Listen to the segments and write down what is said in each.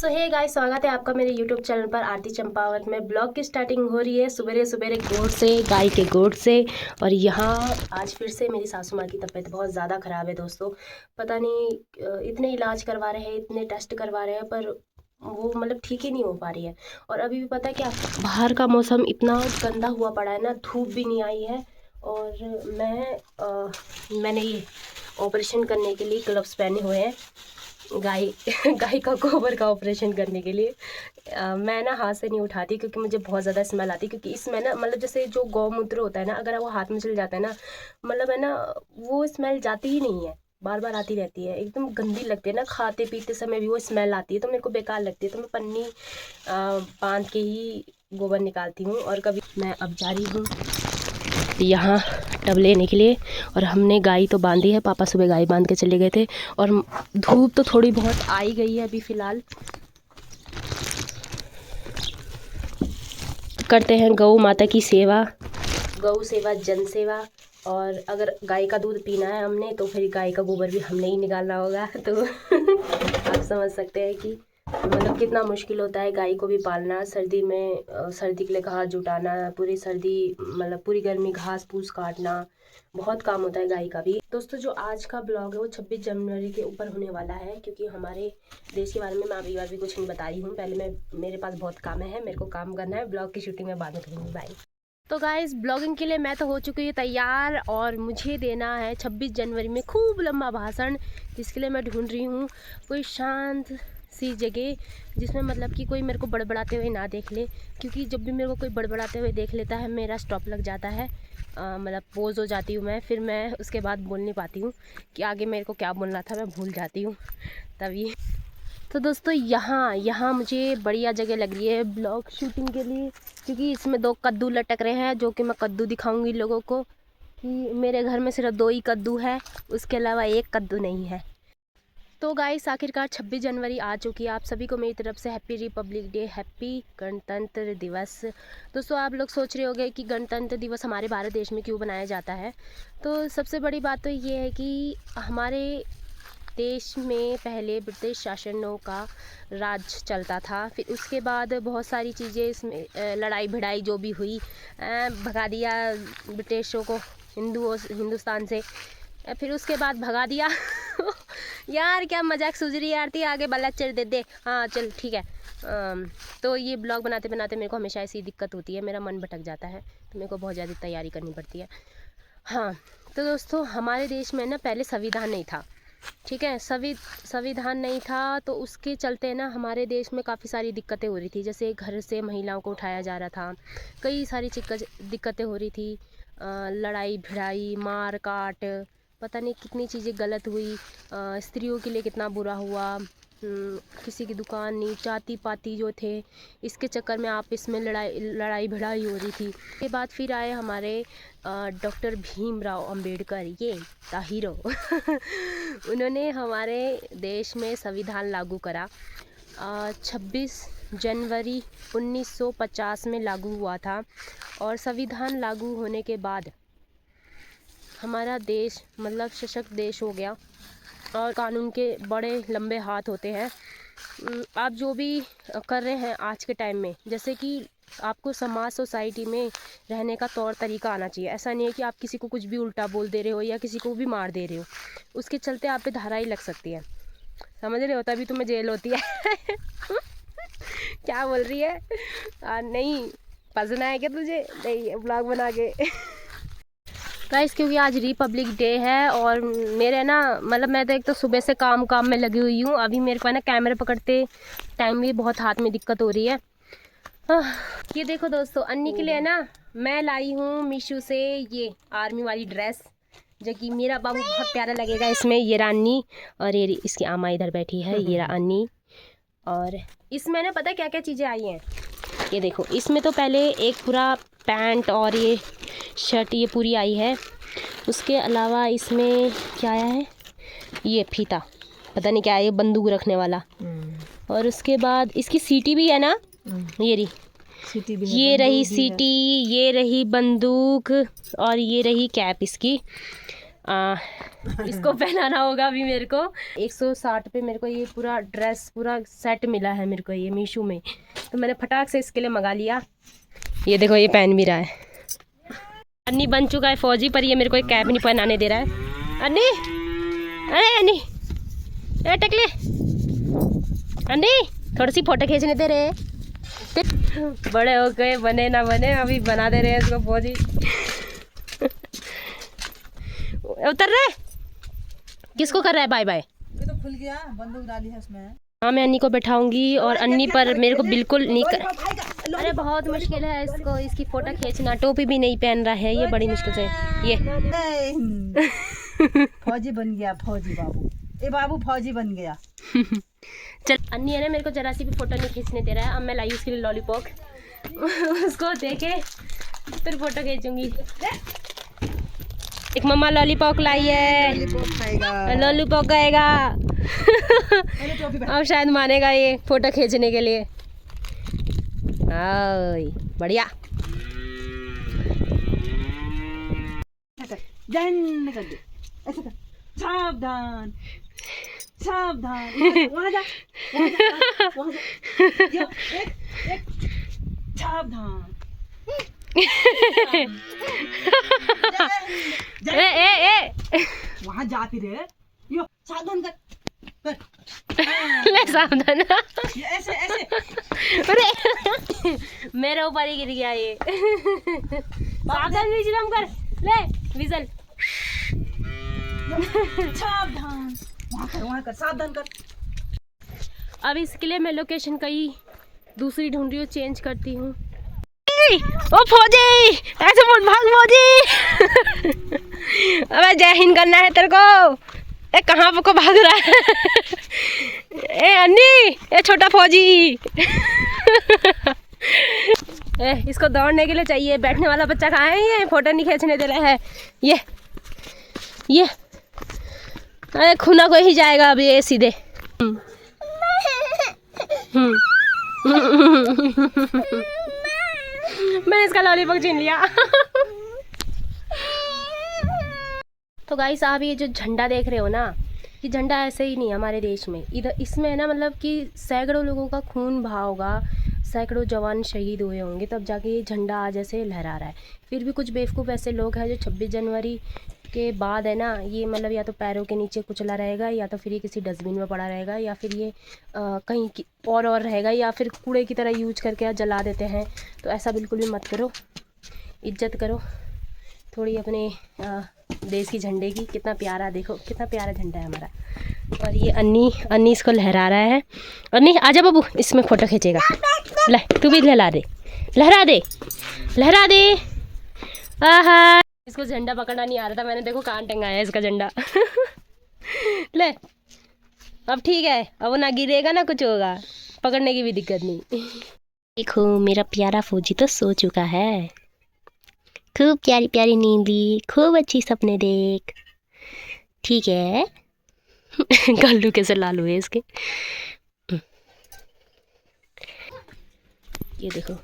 सो hey guys, स्वागत है आपका मेरे यूट्यूब चैनल पर आरती चंपावत में। ब्लॉग की स्टार्टिंग हो रही है सवेरे सवेरे गोड़ से, गाय के गोड़ से। और यहाँ आज फिर से मेरी सासू माँ की तबीयत बहुत ज़्यादा ख़राब है दोस्तों। पता नहीं इतने इलाज करवा रहे हैं, इतने टेस्ट करवा रहे हैं, पर वो मतलब ठीक ही नहीं हो पा रही है। और अभी भी पता है क्या, बाहर का मौसम इतना गंदा हुआ पड़ा है ना, धूप भी नहीं आई है। और मैंने ये ऑपरेशन करने के लिए ग्लव्स पहने हुए हैं, गाय गाय का गोबर का ऑपरेशन करने के लिए। मैं ना हाथ से नहीं उठाती क्योंकि मुझे बहुत ज़्यादा स्मेल आती है। क्योंकि इसमें ना मतलब जैसे जो गौमूत्र होता है ना, अगर वो हाथ में चल जाता है ना, मतलब है ना, वो स्मेल जाती ही नहीं है, बार बार आती रहती है, एकदम गंदी लगती है ना। खाते पीते समय भी वो स्मेल आती है तो मेरे को बेकार लगती है। तो मैं पन्नी बांध के ही गोबर निकालती हूँ। और कभी मैं अब जा रही हूँ यहाँ टब लेने के लिए। और हमने गाय तो बांधी है, पापा सुबह गाय बांध के चले गए थे। और धूप तो थोड़ी बहुत आई गई है अभी फ़िलहाल। करते हैं गौ माता की सेवा, गौ सेवा जन सेवा। और अगर गाय का दूध पीना है हमने तो फिर गाय का गोबर भी हमने ही निकालना होगा। तो आप समझ सकते हैं कि मतलब कितना मुश्किल होता है गाय को भी पालना। सर्दी में सर्दी के लिए घास जुटाना, पूरी सर्दी मतलब पूरी गर्मी घास फूस काटना, बहुत काम होता है गाय का भी। दोस्तों जो आज का ब्लॉग है वो 26 जनवरी के ऊपर होने वाला है, क्योंकि हमारे देश के बारे में मैं अभी बार भी कुछ नहीं बता रही हूँ। पहले मेरे पास बहुत काम है, मेरे को काम करना है। ब्लॉग की शूटिंग में बाद में करूँगी। बाय। तो गाइस, ब्लॉगिंग के लिए मैं तो हो चुकी हूँ तैयार, और मुझे देना है 26 जनवरी में खूब लंबा भाषण, जिसके लिए मैं ढूंढ रही हूँ कोई शांत सी जगह जिसमें मतलब कि कोई मेरे को बड़बड़ाते हुए ना देख ले। क्योंकि जब भी मेरे को कोई बड़बड़ाते हुए देख लेता है मेरा स्टॉप लग जाता है, मतलब पोज हो जाती हूँ मैं। फिर मैं उसके बाद बोल नहीं पाती हूँ कि आगे मेरे को क्या बोलना था, मैं भूल जाती हूँ तभी। तो दोस्तों यहाँ मुझे बढ़िया जगह लग रही है ब्लॉग शूटिंग के लिए, क्योंकि इसमें 2 कद्दू लटक रहे हैं जो कि मैं कद्दू दिखाऊंगी लोगों को कि मेरे घर में सिर्फ 2 ही कद्दू है, उसके अलावा 1 कद्दू नहीं है। तो गाइस, आखिरकार 26 जनवरी आ चुकी है। आप सभी को मेरी तरफ से हैप्पी रिपब्लिक डे, हैप्पी गणतंत्र दिवस। दोस्तों आप लोग सोच रहे होंगे कि गणतंत्र दिवस हमारे भारत देश में क्यों बनाया जाता है। तो सबसे बड़ी बात तो ये है कि हमारे देश में पहले ब्रिटिश शासनों का राज चलता था। फिर उसके बाद बहुत सारी चीज़ें इसमें लड़ाई भिड़ाई जो भी हुई, भगा दिया ब्रिटिशों को हिंदुस्तान से। फिर उसके बाद भगा दिया यार क्या मजाक सूझ रही है यार, आगे बाला चल दे। हाँ चल ठीक है। तो ये ब्लॉग बनाते बनाते मेरे को हमेशा ऐसी दिक्कत होती है, मेरा मन भटक जाता है, तो मेरे को बहुत ज़्यादा तैयारी करनी पड़ती है। हाँ तो दोस्तों, हमारे देश में ना पहले संविधान नहीं था, ठीक है। संविधान नहीं था तो उसके चलते ना हमारे देश में काफ़ी सारी दिक्कतें हो रही थी। जैसे घर से महिलाओं को उठाया जा रहा था, कई सारी दिक्कतें हो रही थी, लड़ाई भिड़ाई मार काट, पता नहीं कितनी चीज़ें गलत हुई, स्त्रियों के लिए कितना बुरा हुआ। किसी की दुकान नहीं, जाति पाति जो थे इसके चक्कर में आपस में लड़ाई भिड़ाई हो रही थी। उसके बाद फिर आए हमारे डॉक्टर भीमराव अंबेडकर, ये द हीरो उन्होंने हमारे देश में संविधान लागू करा। 26 जनवरी 1950 में लागू हुआ था। और संविधान लागू होने के बाद हमारा देश मतलब सशक्त देश हो गया, और कानून के बड़े लंबे हाथ होते हैं। आप जो भी कर रहे हैं आज के टाइम में, जैसे कि आपको समाज सोसाइटी में रहने का तौर तरीका आना चाहिए। ऐसा नहीं है कि आप किसी को कुछ भी उल्टा बोल दे रहे हो या किसी को भी मार दे रहे हो, उसके चलते आप पे धारा ही लग सकती है, समझ रहे हो, तभी तुम्हें जेल होती है क्या बोल रही है? नहीं पसंद है क्या तुझे? नहीं ब्लॉग बना के गाइस, क्योंकि आज रिपब्लिक डे है और मेरे ना मतलब मैं तो एक तो सुबह से काम में लगी हुई हूँ। अभी मेरे को है ना कैमरे पकड़ते टाइम भी बहुत हाथ में दिक्कत हो रही है। ये देखो दोस्तों, अन्नी के लिए ना मैं लाई हूँ मीशो से ये आर्मी वाली ड्रेस, जो कि मेरा बाबू बहुत प्यारा लगेगा इसमें। ये रहा अन्नी, और ये इसकी आमा इधर बैठी है, ये रहा अन्नी। और इसमें ना पता है क्या क्या चीज़ें आई हैं, ये देखो। इसमें तो पहले एक पूरा पैंट और ये शर्ट ये पूरी आई है। उसके अलावा इसमें क्या आया है, ये फीता, पता नहीं क्या है, ये बंदूक रखने वाला। और उसके बाद इसकी सीटी भी है ना, ये रही सीटी भी है, ये रही सीटी, ये रही बंदूक, और ये रही कैप इसकी। इसको पहनाना होगा अभी मेरे को। 160 पे मेरे को ये पूरा ड्रेस पूरा सेट मिला है मेरे को ये मीशो में, तो मैंने फटाक से इसके लिए मंगा लिया। ये देखो ये पहन भी रहा है। अन्नी बन चुका है फौजी, पर ये मेरे को एक कैप नहीं पहनाने दे रहा है। अन्नी, अरे अन्नी, अरे टकले अन्नी, थोड़ी सी फोटो खींचने दे रहे। बड़े हो गए, बने ना बने, अभी बना दे रहे हैं इसको फौजी। उतर रहे, किसको कर रहा है बाय बाय? ये तो खुल गया, बंदूक डाली है उसमें। हाँ मैं अन्नी को बैठाऊंगी और अन्नी पर मेरे को बिल्कुल नहीं कर। अरे बहुत मुश्किल है इसको, इसकी फोटो खींचना। टोपी भी नहीं पहन रहा है ये, बड़ी मुश्किल से। ये फौजी बन गया, फौजी बाबू, ए बाबू फौजी बन गया। चल अन्नी है ना, मेरे को जरा सी भी फोटो नहीं खींचने दे रहा है। अब मैं लाई उसके लिए लॉलीपॉप, उसको देके फिर फोटो खींचूंगी। एक मम्मा लॉलीपॉप लाई है, लॉलीपॉप खाएगा। अब शायद मानेगा ये फोटो खींचने के लिए। बढ़िया। कर दे, ऐसे कर, सावधान सावधान, वहाँ जा, वहाँ जा, एक सावधान। वहाँ जाती रे, यो सावधान कर, ले सावधान। ऐसे ऐसे। अरे मेरे ऊपर ही गिर गया ये। सावधान विजलम कर, ले विजल। सावधान, वहाँ कर, सावधान कर। अब इसके लिए मैं लोकेशन कहीं दूसरी ढूंढ रही हूँ, चेंज करती हूँ। ओ फौजी, ऐसे मत भाग फौजी। अबे जय हिंद करना है तेरे को। ए कहाँ को भाग रहा है? ए अन्नी, ए छोटा फौजी। ए इसको दौड़ने के लिए चाहिए, बैठने वाला बच्चा कहाँ है? ये फोटो नहीं खींचने दे रहा है ये। अरे खुना को ही जाएगा अब ये सीधे। मैंने इसका लॉलीपॉप छीन लिया। तो गाइस आप ये जो झंडा देख रहे हो ना, ये झंडा ऐसे ही नहीं हमारे देश में, इधर इसमें है ना, मतलब कि सैकड़ों लोगों का खून बहा होगा, सैकड़ों जवान शहीद हुए होंगे, तब जाके ये झंडा आज ऐसे लहरा रहा है। फिर भी कुछ बेवकूफ़ ऐसे लोग हैं जो 26 जनवरी के बाद है ना, ये मतलब या तो पैरों के नीचे कुचला रहेगा, या तो फिर ये किसी डस्टबिन में पड़ा रहेगा, या फिर ये कहीं और रहेगा, या फिर कूड़े की तरह यूज करके जला देते हैं। तो ऐसा बिल्कुल भी मत करो, इज्जत करो थोड़ी अपने देश की झंडे की। कितना प्यारा, देखो कितना प्यारा झंडा है हमारा। और ये अन्नी इसको लहरा रहा है। अन्नी आजा बाबू, इसमें फ़ोटो खींचेगा। ले तू भी लहरा दे। आहा, इसको झंडा पकड़ना नहीं आ रहा था, मैंने देखो कान टंगाया है इसका झंडा। ले अब ठीक है, अब वो ना गिरेगा ना कुछ होगा, पकड़ने की भी दिक्कत नहीं। देखो मेरा प्यारा फौजी तो सो चुका है, खूब प्यारी प्यारी नींद ली, खूब अच्छी सपने देख। ठीक है। गल्लू कैसे लाल हुए इसके। ये देखो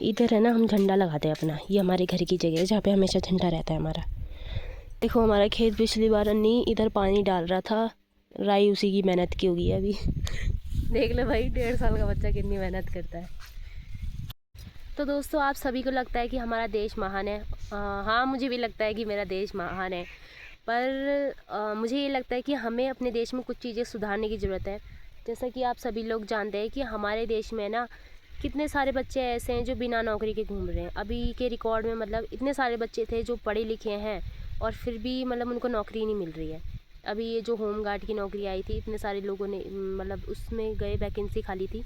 इधर है ना, हम झंडा लगाते हैं अपना, ये हमारे घर की जगह है जहाँ पे हमेशा झंडा रहता है हमारा। देखो हमारा खेत पिछली बार अन्नी इधर पानी डाल रहा था, राई उसी की मेहनत की होगी अभी। देख लो भाई, 1.5 साल का बच्चा कितनी मेहनत करता है। तो दोस्तों आप सभी को लगता है कि हमारा देश महान है। हाँ मुझे भी लगता है कि मेरा देश महान है, पर मुझे ये लगता है कि हमें अपने देश में कुछ चीज़ें सुधारने की ज़रूरत है। जैसा कि आप सभी लोग जानते हैं कि हमारे देश में ना कितने सारे बच्चे ऐसे हैं जो बिना नौकरी के घूम रहे हैं। अभी के रिकॉर्ड में मतलब इतने सारे बच्चे थे जो पढ़े लिखे हैं और फिर भी मतलब उनको नौकरी नहीं मिल रही है। अभी ये जो होम गार्ड की नौकरी आई थी, इतने सारे लोगों ने मतलब उसमें गए, वैकेंसी खाली थी,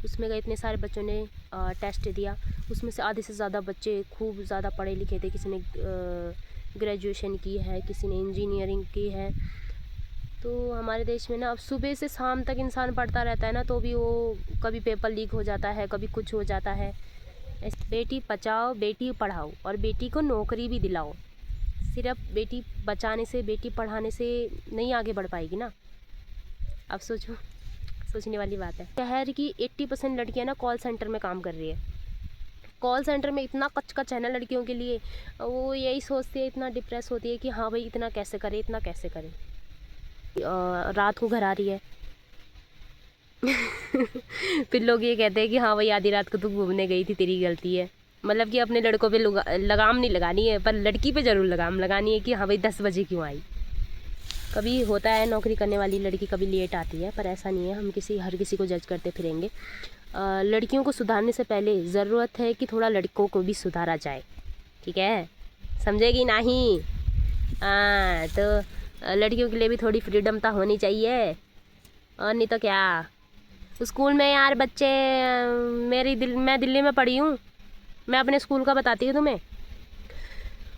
उसमें गए, इतने सारे बच्चों ने टेस्ट दिया, उसमें से आधे से ज़्यादा बच्चे खूब ज़्यादा पढ़े लिखे थे। किसी ने ग्रेजुएशन की है, किसी ने इंजीनियरिंग की है। तो हमारे देश में ना अब सुबह से शाम तक इंसान पढ़ता रहता है ना, तो भी वो कभी पेपर लीक हो जाता है, कभी कुछ हो जाता है। बेटी बचाओ बेटी पढ़ाओ और बेटी को नौकरी भी दिलाओ। सिर्फ बेटी बचाने से, बेटी पढ़ाने से नहीं आगे बढ़ पाएगी ना। अब सोचो, सोचने वाली बात है। शहर की 80% लड़कियां ना कॉल सेंटर में काम कर रही है। कॉल सेंटर में इतना कच कच है ना लड़कियों के लिए, वो यही सोचती है, इतना डिप्रेस होती है कि हाँ भाई इतना कैसे करे, इतना कैसे करे। रात को घर आ रही है फिर लोग ये कहते हैं कि हाँ भाई आधी रात को तू घूमने गई थी, तेरी गलती है। मतलब कि अपने लड़कों पे लगाम नहीं लगानी है, पर लड़की पे ज़रूर लगाम लगानी है कि हाँ भाई 10 बजे क्यों आई। कभी होता है नौकरी करने वाली लड़की कभी लेट आती है, पर ऐसा नहीं है, हम हर किसी को जज करते फिरेंगे। लड़कियों को सुधारने से पहले ज़रूरत है कि थोड़ा लड़कों को भी सुधारा जाए, ठीक है, समझेगी नहीं। तो लड़कियों के लिए भी थोड़ी फ्रीडम तो होनी चाहिए, और नहीं तो क्या। स्कूल में यार बच्चे, मैं दिल्ली में पढ़ी हूँ, मैं अपने स्कूल का बताती हूँ तुम्हें।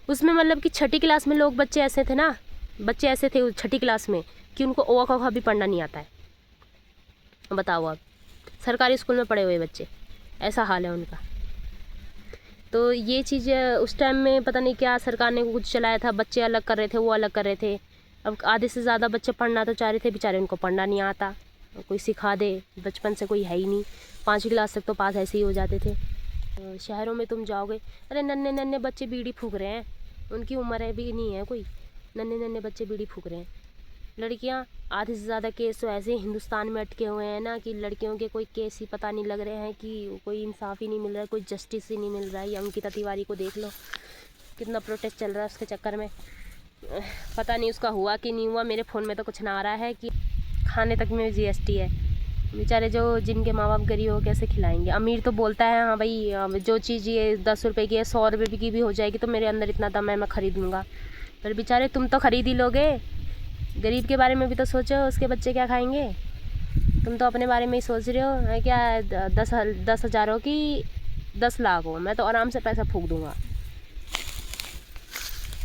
उसमें मतलब कि 6ठी क्लास में लोग बच्चे ऐसे थे ना, बच्चे ऐसे थे 6ठी क्लास में कि उनको ओ क ख भी पढ़ना नहीं आता है। बताओ अब, सरकारी स्कूल में पढ़े हुए बच्चे, ऐसा हाल है उनका। तो ये चीज़ उस टाइम में पता नहीं क्या सरकार ने कुछ चलाया था, बच्चे अलग कर रहे थे, वो अलग कर रहे थे। अब आधे से ज़्यादा बच्चे पढ़ना तो चाह रहे थे, बेचारे उनको पढ़ना नहीं आता, कोई सिखा दे, बचपन से कोई है ही नहीं। 5वीं क्लास तक तो पास ऐसे ही हो जाते थे। शहरों में तुम जाओगे, अरे नन्हे नन्हे बच्चे बीड़ी फूंक रहे हैं, उनकी उम्र है भी नहीं है कोई, नन्हे नन्हे बच्चे बीड़ी फूंक रहे हैं। लड़कियां, आधे से ज़्यादा केस तो ऐसे हिंदुस्तान में अटके हुए हैं ना कि लड़कियों के कोई केस ही पता नहीं लग रहे हैं, कि कोई इंसाफ ही नहीं मिल रहा है, कोई जस्टिस ही नहीं मिल रहा है। या अंकिता तिवारी को देख लो, कितना प्रोटेस्ट चल रहा है उसके चक्कर में, पता नहीं उसका हुआ कि नहीं हुआ। मेरे फ़ोन में तो कुछ ना आ रहा है कि खाने तक में GST है। बेचारे जो जिनके माँ बाप गरीब हो कैसे खिलाएंगे। अमीर तो बोलता है हाँ भाई जो चीज़ ये 10 रुपये की है 100 रुपये की भी हो जाएगी तो मेरे अंदर इतना दम है, मैं ख़रीद लूँगा। पर बेचारे तुम तो ख़रीद ही लोगे, गरीब के बारे में भी तो सोचो, उसके बच्चे क्या खाएंगे। तुम तो अपने बारे में ही सोच रहे हो है क्या, 10,000 हो कि 10 लाख हो, मैं तो आराम से पैसा फूंक दूँगा।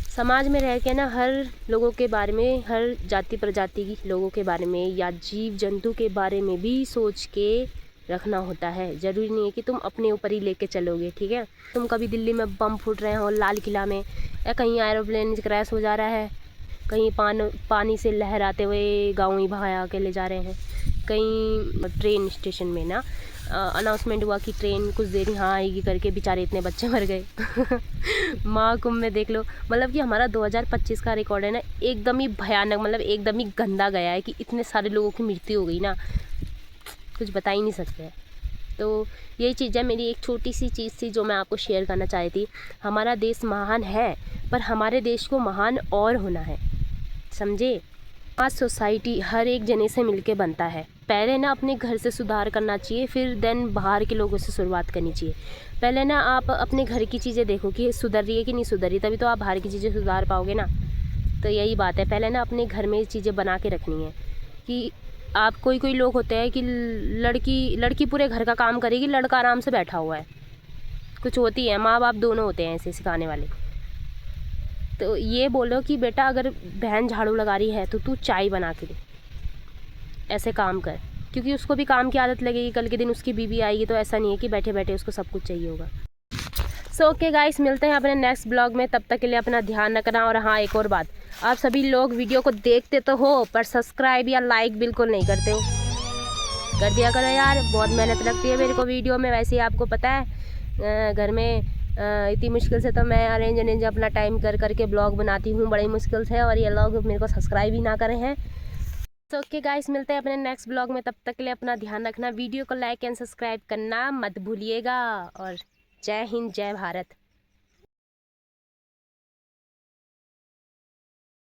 समाज में रह के ना हर लोगों के बारे में, हर जाति प्रजाति के लोगों के बारे में या जीव जंतु के बारे में भी सोच के रखना होता है। ज़रूरी नहीं है कि तुम अपने ऊपर ही लेके चलोगे, ठीक है। तुम कभी दिल्ली में बम फूट रहे हो लाल किला में, या कहीं एरोप्लेन क्रैश हो जा रहा है, कहीं पानी से लहराते हुए गाँव ही भगा के ले जा रहे हैं, कहीं ट्रेन स्टेशन में ना अनाउंसमेंट हुआ कि ट्रेन कुछ देर यहाँ आएगी करके, बेचारे इतने बच्चे मर गए महाकुंभ में देख लो। मतलब कि हमारा 2025 का रिकॉर्ड है ना एकदम ही भयानक, मतलब एकदम ही गंदा गया है कि इतने सारे लोगों की मृत्यु हो गई ना, कुछ बता ही नहीं सकते। तो यही चीज़ है, मेरी एक छोटी सी चीज़ थी जो मैं आपको शेयर करना चाहती थी। हमारा देश महान है, पर हमारे देश को महान और होना है, समझे। आज सोसाइटी हर एक जने से मिलके बनता है। पहले ना अपने घर से सुधार करना चाहिए, फिर देन बाहर के लोगों से शुरुआत करनी चाहिए। पहले ना आप अपने घर की चीज़ें देखो कि सुधर रही है कि नहीं सुधर रही, तभी तो आप बाहर की चीज़ें सुधार पाओगे ना। तो यही बात है, पहले ना अपने घर में चीज़ें बना के रखनी है कि आप कोई लोग होते हैं कि लड़की पूरे घर का काम करेगी, लड़का आराम से बैठा हुआ है। कुछ होती है, माँ बाप दोनों होते हैं ऐसे सिखाने वाले। तो ये बोलो कि बेटा अगर बहन झाड़ू लगा रही है तो तू चाय बना के दे, ऐसे काम कर, क्योंकि उसको भी काम की आदत लगेगी। कल के दिन उसकी बीवी आएगी तो ऐसा नहीं है कि बैठे बैठे उसको सब कुछ चाहिए होगा। सो ओके गाइस, मिलते हैं अपने नेक्स्ट ब्लॉग में, तब तक के लिए अपना ध्यान रखना। और हाँ, एक और बात, आप सभी लोग वीडियो को देखते तो हो पर सब्सक्राइब या लाइक बिल्कुल नहीं करते हो, कर दिया करो यार, बहुत मेहनत लगती है मेरे को वीडियो में। वैसे ही आपको पता है घर में इतनी मुश्किल से तो मैं अरेंज अपना टाइम कर के ब्लॉग बनाती हूँ, बड़ी मुश्किल से, और ये लोग मेरे को सब्सक्राइब ही ना करे हैं। तो ओके गाइस, मिलते हैं अपने नेक्स्ट ब्लॉग में, तब तक के लिए अपना ध्यान रखना। वीडियो को लाइक एंड सब्सक्राइब करना मत भूलिएगा। और जय हिंद, जय भारत।